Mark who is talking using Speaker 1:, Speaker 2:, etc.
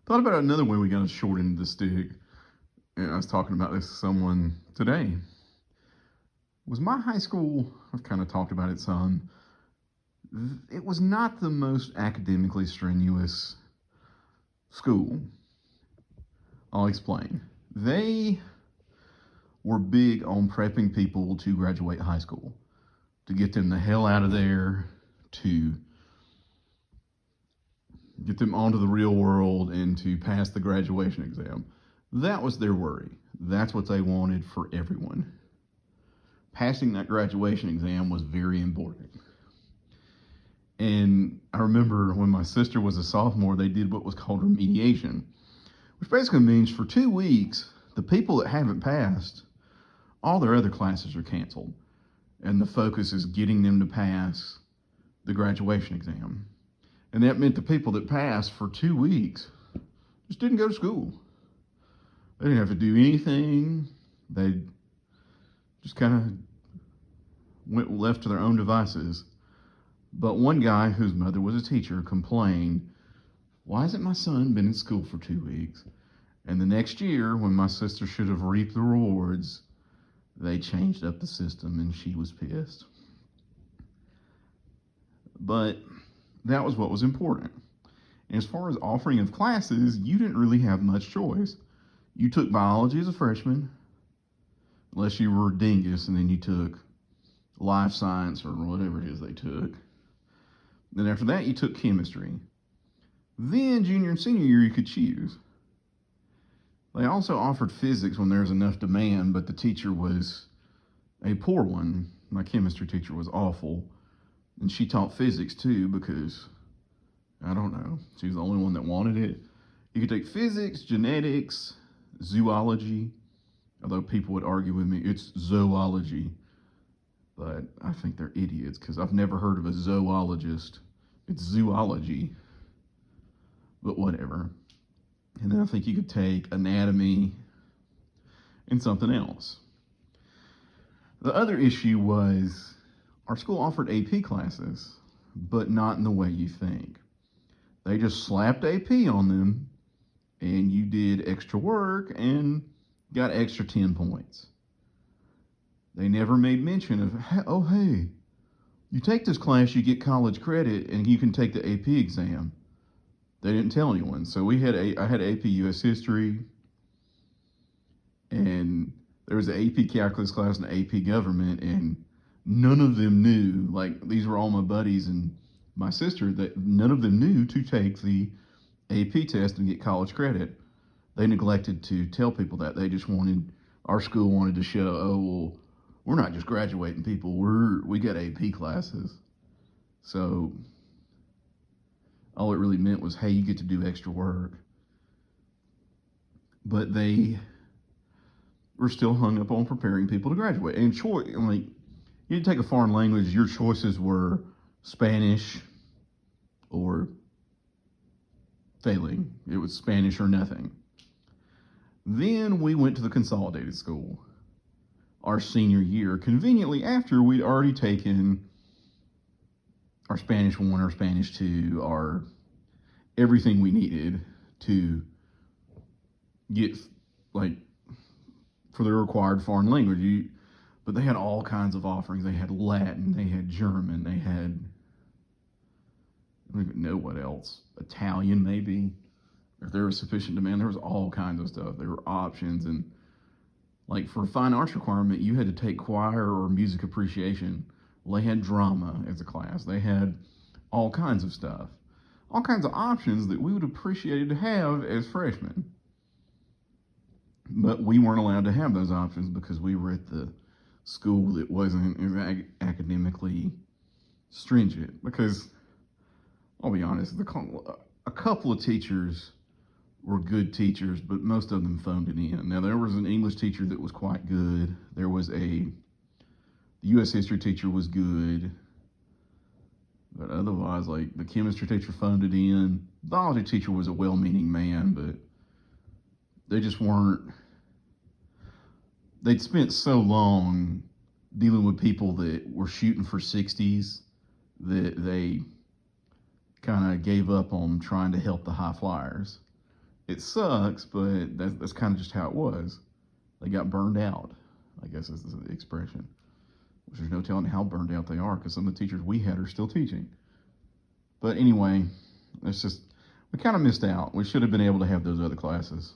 Speaker 1: Thought about another way we got a short end of the stick, and I was talking about this to someone today. Was my high school, I've kind of talked about it some, it was not the most academically strenuous school. I'll explain. They were big on prepping people to graduate high school, to get them the hell out of there, to get them onto the real world, and to pass the graduation exam. That was their worry. That's what they wanted for everyone. Passing that graduation exam was very important. And I remember when my sister was a sophomore, they did what was called remediation, which basically means for 2 weeks, the people that haven't passed, all their other classes are canceled. And the focus is getting them to pass the graduation exam. And that meant the people that passed for 2 weeks just didn't go to school. They didn't have to do anything. They just kind of went left to their own devices. But one guy whose mother was a teacher complained, "Why hasn't my son been in school for 2 weeks?" And the next year, when my sister should have reaped the rewards, they changed up the system and she was pissed. But that was what was important. And as far as offering of classes, you didn't really have much choice. You took biology as a freshman, unless you were a dingus, and then you took life science or whatever it is they took. Then after that, you took chemistry. Then junior and senior year, you could choose. They also offered physics when there was enough demand, but the teacher was a poor one. My chemistry teacher was awful. And she taught physics too because, I don't know, she was the only one that wanted it. You could take physics, genetics, zoology, although people would argue with me, it's zoology. But I think they're idiots because I've never heard of a zoologist. It's zoology. But whatever. And then I think you could take anatomy and something else. The other issue was our school offered AP classes, but not in the way you think. They just slapped AP on them, and you did extra work and got extra 10 points. They never made mention of, oh, hey, you take this class, you get college credit, and you can take the AP exam. They didn't tell anyone. So I had AP US History, and there was an AP Calculus class and an AP Government, and none of them knew, like these were all my buddies and my sister, that none of them knew to take the AP test and get college credit. They neglected to tell people that. They just our school wanted to show, oh, well, we're not just graduating people, we got AP classes. So all it really meant was, hey, you get to do extra work. But they were still hung up on preparing people to graduate. And like, you take a foreign language, your choices were Spanish or failing. It was Spanish or nothing. Then we went to the consolidated school our senior year, conveniently after we'd already taken our Spanish 1, our Spanish 2, our everything we needed to get, like, for the required foreign language. But they had all kinds of offerings. They had Latin, they had German, they had, I don't even know what else, Italian maybe. If there was sufficient demand, there was all kinds of stuff. There were options. And like for a fine arts requirement, you had to take choir or music appreciation. Well, they had drama as a class. They had all kinds of stuff. All kinds of options that we would appreciate to have as freshmen. But we weren't allowed to have those options because we were at the school that wasn't as academically stringent. Because, I'll be honest, a couple of teachers were good teachers, but most of them phoned it in. Now, there was an English teacher that was quite good. There was the U.S. history teacher was good. But otherwise, like, the chemistry teacher phoned it in. The biology teacher was a well-meaning man, but they just weren't. They'd spent so long dealing with people that were shooting for 60s that they kind of gave up on trying to help the high flyers. It sucks, but that's kind of just how it was. They got burned out, I guess is the expression. Which there's no telling how burned out they are because some of the teachers we had are still teaching. But anyway, it's just, we kind of missed out. We should have been able to have those other classes.